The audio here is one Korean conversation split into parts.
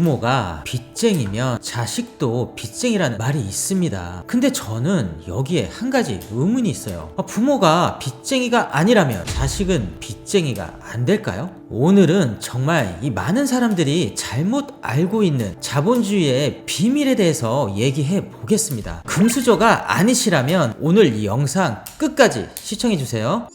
부모가 빚쟁이면 자식도 빚쟁이라는 말이 있습니다. 근데 저는 여기에 한 가지 의문이 있어요. 부모가 빚쟁이가 아니라면 자식은 빚쟁이가 안 될까요? 오늘은 정말 이 많은 사람들이 잘못 알고 있는 자본주의의 비밀에 대해서 얘기해 보겠습니다. 금수저가 아니시라면 오늘 이 영상 끝까지 시청해 주세요.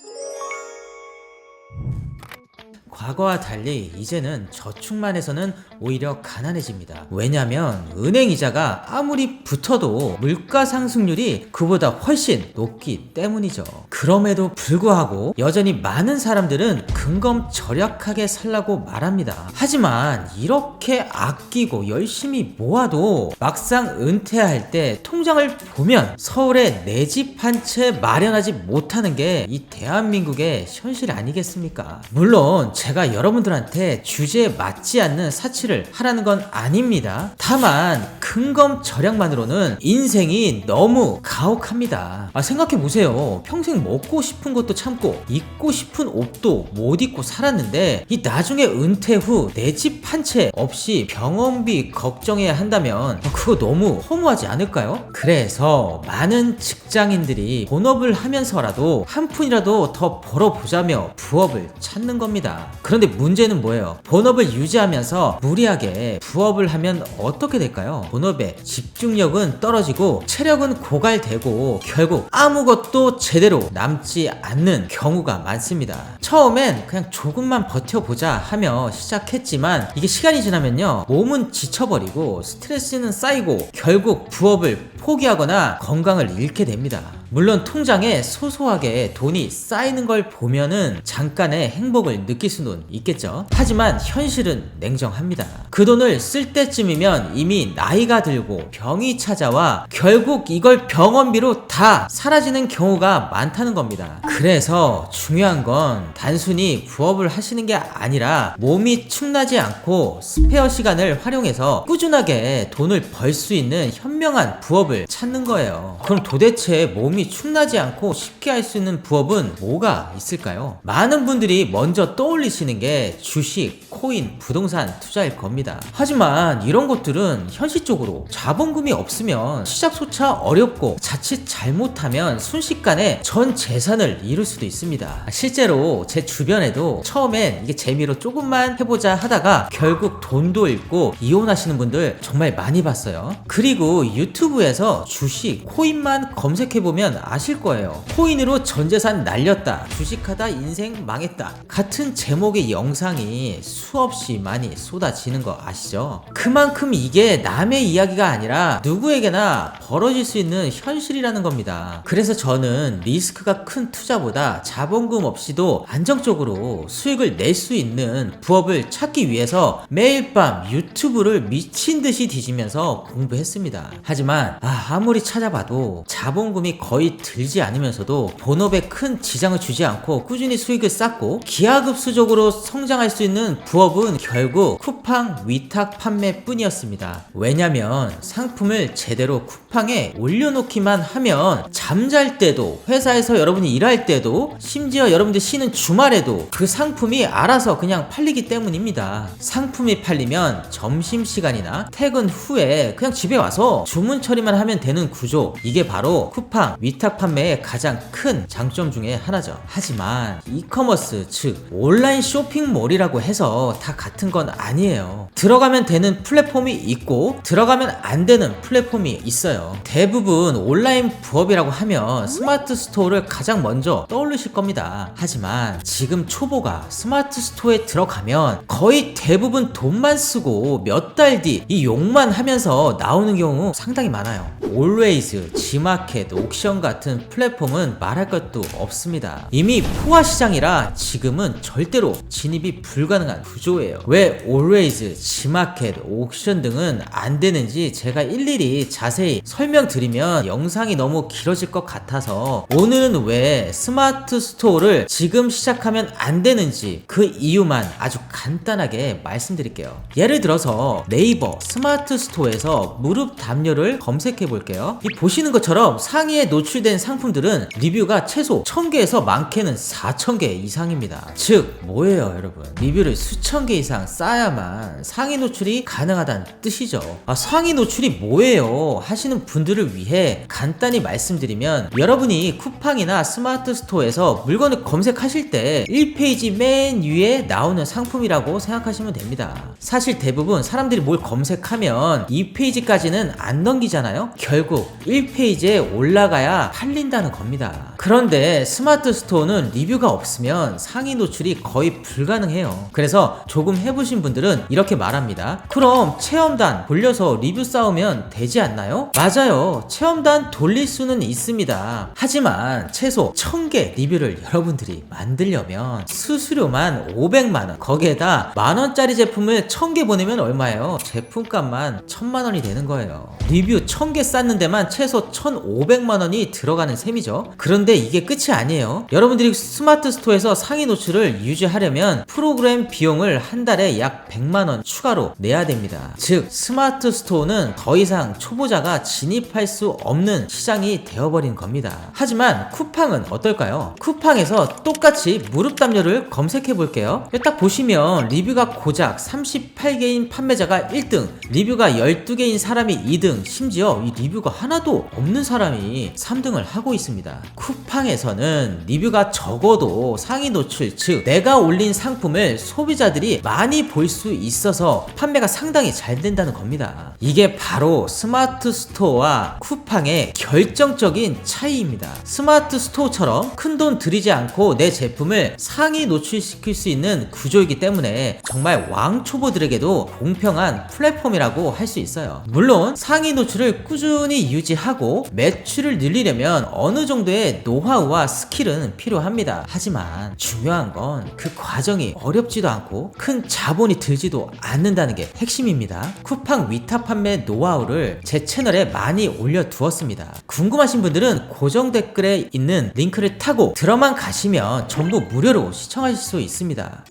과거와 달리 이제는 저축만 해서는 오히려 가난해집니다. 왜냐면 은행 이자가 아무리 붙어도 물가 상승률이 그보다 훨씬 높기 때문이죠. 그럼에도 불구하고 여전히 많은 사람들은 근검절약하게 살라고 말합니다. 하지만 이렇게 아끼고 열심히 모아도 막상 은퇴할 때 통장을 보면 서울에 내 집 한 채 마련하지 못하는 게 이 대한민국의 현실 아니겠습니까? 물론 제가 여러분들한테 주제에 맞지 않는 사치를 하라는 건 아닙니다. 다만 근검절약만으로는 인생이 너무 가혹합니다. 생각해보세요. 평생 먹고 싶은 것도 참고 입고 싶은 옷도 못 입고 살았는데 이 나중에 은퇴 후 내 집 한 채 없이 병원비 걱정해야 한다면 그거 너무 허무하지 않을까요? 그래서 많은 직장인들이 본업을 하면서라도 한 푼이라도 더 벌어보자며 부업을 찾는 겁니다. 그런데 문제는 뭐예요? 본업을 유지하면서 무리하게 부업을 하면 어떻게 될까요? 본업의 집중력은 떨어지고 체력은 고갈되고 결국 아무것도 제대로 남지 않는 경우가 많습니다. 처음엔 그냥 조금만 버텨보자 하며 시작했지만 이게 시간이 지나면요, 몸은 지쳐버리고 스트레스는 쌓이고 결국 부업을 포기하거나 건강을 잃게 됩니다. 물론 통장에 소소하게 돈이 쌓이는 걸 보면은 잠깐의 행복을 느낄 수는 있겠죠. 하지만 현실은 냉정합니다. 그 돈을 쓸 때쯤이면 이미 나이가 들고 병이 찾아와 결국 이걸 병원비로 다 사라지는 경우가 많다는 겁니다. 그래서 중요한 건 단순히 부업을 하시는 게 아니라 몸이 축나지 않고 스페어 시간을 활용해서 꾸준하게 돈을 벌 수 있는 현명한 부업을 찾는 거예요. 그럼 도대체 몸이 축나지 않고 쉽게 할 수 있는 부업은 뭐가 있을까요? 많은 분들이 먼저 떠올리시는 게 주식, 코인, 부동산 투자일 겁니다. 하지만 이런 것들은 현실적으로 자본금이 없으면 시작조차 어렵고 자칫 잘못하면 순식간에 전 재산을 잃을 수도 있습니다. 실제로 제 주변에도 처음엔 이게 재미로 조금만 해보자 하다가 결국 돈도 잃고 이혼하시는 분들 정말 많이 봤어요. 그리고 유튜브에서 주식, 코인만 검색해보면 아실 거예요. 코인으로 전 재산 날렸다, 주식하다 인생 망했다 같은 제목의 영상이 수없이 많이 쏟아지는 거 아시죠? 그만큼 이게 남의 이야기가 아니라 누구에게나 벌어질 수 있는 현실이라는 겁니다. 그래서 저는 리스크가 큰 투자보다 자본금 없이도 안정적으로 수익을 낼 수 있는 부업을 찾기 위해서 매일 밤 유튜브를 미친 듯이 뒤지면서 공부했습니다. 하지만 아무리 찾아봐도 자본금이 거의 들지 않으면서도 본업에 큰 지장을 주지 않고 꾸준히 수익을 쌓고 기하급수적으로 성장할 수 있는 부업은 결국 쿠팡 위탁 판매뿐이었습니다. 왜냐면 상품을 제대로 쿠팡에 올려놓기만 하면 잠잘 때도, 회사에서 여러분이 일할 때도, 심지어 여러분들 쉬는 주말에도 그 상품이 알아서 그냥 팔리기 때문입니다. 상품이 팔리면 점심시간이나 퇴근 후에 그냥 집에 와서 주문 처리만 하면 되는 구조, 이게 바로 쿠팡 위탁 판매의 가장 큰 장점 중에 하나죠. 하지만 이커머스, 즉 온라인 쇼핑몰이라고 해서 다 같은 건 아니에요. 들어가면 되는 플랫폼이 있고 들어가면 안 되는 플랫폼이 있어요. 대부분 온라인 부업이라고 하면 스마트 스토어를 가장 먼저 떠올리실 겁니다. 하지만 지금 초보가 스마트 스토어에 들어가면 거의 대부분 돈만 쓰고 몇 달 뒤 이 욕만 하면서 나오는 경우 상당히 많아요. 올웨이즈, 지마켓, 옥션 같은 플랫폼은 말할 것도 없습니다. 이미 포화 시장이라 지금은 절대로 진입이 불가능한 구조예요. 왜 올웨이즈, 지마켓, 옥션 등은 안 되는지 제가 일일이 자세히 설명드리면 영상이 너무 길어질 것 같아서 오늘은 왜 스마트 스토어를 지금 시작하면 안 되는지 그 이유만 아주 간단하게 말씀드릴게요. 예를 들어서 네이버 스마트 스토어에서 무릎 담요를 검색해 볼 볼게요. 이 보시는 것처럼 상위에 노출된 상품들은 리뷰가 최소 1000개에서 많게는 4000개 이상입니다. 즉 뭐예요 여러분, 리뷰를 수천 개 이상 쌓아야만 상위 노출이 가능하다는 뜻이죠. 상위 노출이 뭐예요 하시는 분들을 위해 간단히 말씀드리면, 여러분이 쿠팡이나 스마트 스토어에서 물건을 검색하실 때 1페이지 맨 위에 나오는 상품이라고 생각하시면 됩니다. 사실 대부분 사람들이 뭘 검색하면 2페이지까지는 안 넘기잖아요. 결국 1페이지에 올라가야 팔린다는 겁니다. 그런데 스마트 스토어는 리뷰가 없으면 상위 노출이 거의 불가능해요. 그래서 조금 해보신 분들은 이렇게 말합니다. 그럼 체험단 돌려서 리뷰 쌓으면 되지 않나요? 맞아요. 체험단 돌릴 수는 있습니다. 하지만 최소 1000개 리뷰를 여러분들이 만들려면 수수료만 500만원, 거기에다 만원짜리 제품을 1000개 보내면 얼마예요? 제품값만 1000만원이 되는 거예요. 리뷰 1000개 쌓는 데만 최소 1500만원이 들어가는 셈이죠. 그런데 이게 끝이 아니에요. 여러분들이 스마트 스토어에서 상위 노출을 유지하려면 프로그램 비용을 한 달에 약 100만원 추가로 내야 됩니다. 즉 스마트 스토어는 더 이상 초보자가 진입할 수 없는 시장이 되어버린 겁니다. 하지만 쿠팡은 어떨까요? 쿠팡에서 똑같이 무릎 담요를 검색해 볼게요. 딱 보시면 리뷰가 고작 38개인 판매자가 1등, 리뷰가 12개인 사람이 2등, 심지어 이 리뷰가 하나도 없는 사람이 3등을 하고 있습니다. 쿠팡에서는 리뷰가 적어도 상위 노출, 즉 내가 올린 상품을 소비자들이 많이 볼 수 있어서 판매가 상당히 잘 된다는 겁니다. 이게 바로 스마트 스토어와 쿠팡의 결정적인 차이입니다. 스마트 스토어처럼 큰돈 들이지 않고 내 제품을 상위 노출시킬 수 있는 구조이기 때문에 정말 왕초보들에게도 공평한 플랫폼이라고 할 수 있어요. 물론 상위 노출을 꾸준히 유지하고 매출을 늘리려면 어느 정도의 노하우와 스킬은 필요합니다. 하지만 중요한 건 그 과정이 어렵지도 않고 큰 자본이 들지도 않는다는 게 핵심입니다. 쿠팡 위탁 판매 노하우를 제 채널에 많이 올려두었습니다. 궁금하신 분들은 고정 댓글에 있는 링크를 타고 들어만 가시면 전부 무료로 시청하실 수 있습니다.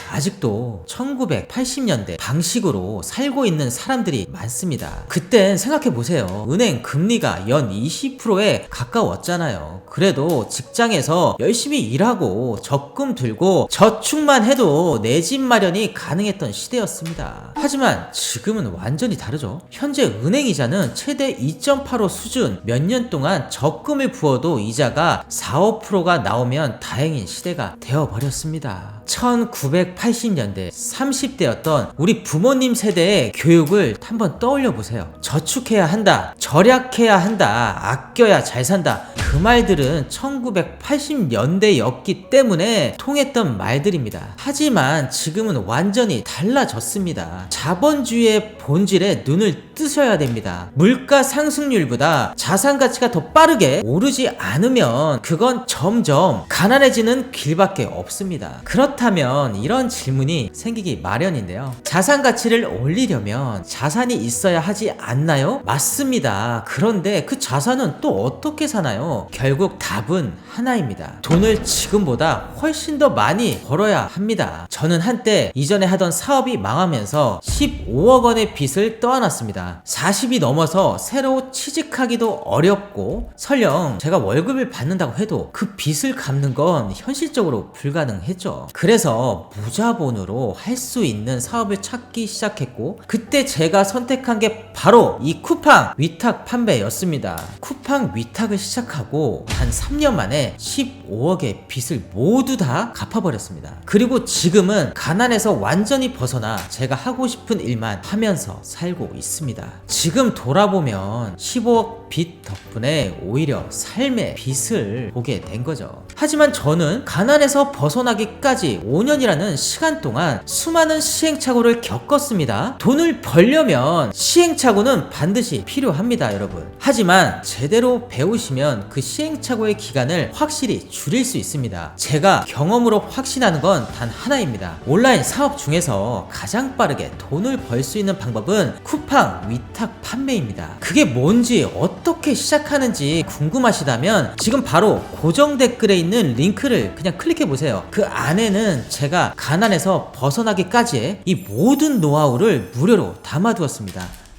아직도 1980년대 방식으로 살고 있는 사람들이 많습니다. 그땐 생각해보세요. 은행 금리가 연 20%에 가까웠잖아요. 그래도 직장에서 열심히 일하고 적금 들고 저축만 해도 내 집 마련이 가능했던 시대였습니다. 하지만 지금은 완전히 다르죠. 현재 은행 이자는 최대 2.85 수준, 몇 년 동안 적금을 부어도 이자가 4, 5%가 나오면 다행인 시대가 되어버렸습니다. 1980년대 30대였던 우리 부모님 세대의 교육을 한번 떠올려 보세요. 저축해야 한다, 절약해야 한다, 아껴야 잘 산다, 그 말들은 1980년대였기 때문에 통했던 말들입니다. 하지만 지금은 완전히 달라졌습니다. 자본주의의 본질에 눈을 뜨셔야 됩니다. 물가 상승률보다 자산 가치가 더 빠르게 오르지 않으면 그건 점점 가난해지는 길밖에 없습니다. 그렇다면 이런 질문이 생기기 마련인데요. 자산 가치를 올리려면 자산이 있어야 하지 않나요? 맞습니다. 그런데 그 자산은 또 어떻게 사나요? 결국 답은 하나입니다. 돈을 지금보다 훨씬 더 많이 벌어야 합니다. 저는 한때 이전에 하던 사업이 망하면서 15억 원의 빚을 떠안았습니다. 40이 넘어서 새로 취직하기도 어렵고 설령 제가 월급을 받는다고 해도 그 빚을 갚는 건 현실적으로 불가능했죠. 그래서 무자본으로 할 수 있는 사업을 찾기 시작했고, 그때 제가 선택한 게 바로 이 쿠팡 위탁 판매였습니다. 쿠팡 위탁을 시작하고 단 3년 만에 15억의 빚을 모두 다 갚아버렸습니다. 그리고 지금은 가난에서 완전히 벗어나 제가 하고 싶은 일만 하면서 살고 있습니다. 지금 돌아보면 15억 빚 덕분에 오히려 삶의 빛을 보게 된 거죠. 하지만 저는 가난에서 벗어나기까지 5년이라는 시간 동안 수많은 시행착오를 겪었습니다. 돈을 벌려면 시행착오는 반드시 필요합니다, 여러분. 하지만 제대로 배우시면 그 시행착오의 기간을 확실히 줄일 수 있습니다. 제가 경험으로 확신하는 건 단 하나입니다. 온라인 사업 중에서 가장 빠르게 돈을 벌 수 있는 방법은 쿠팡 위탁 판매입니다. 그게 뭔지 어떻게 시작하는지 궁금하시다면 지금 바로 고정 댓글에 있는 링크를 그냥 클릭해 보세요. 그 안에는 제가 가난에서 벗어나기까지의 이 모든 노하우를 무료로 담아두었습니다.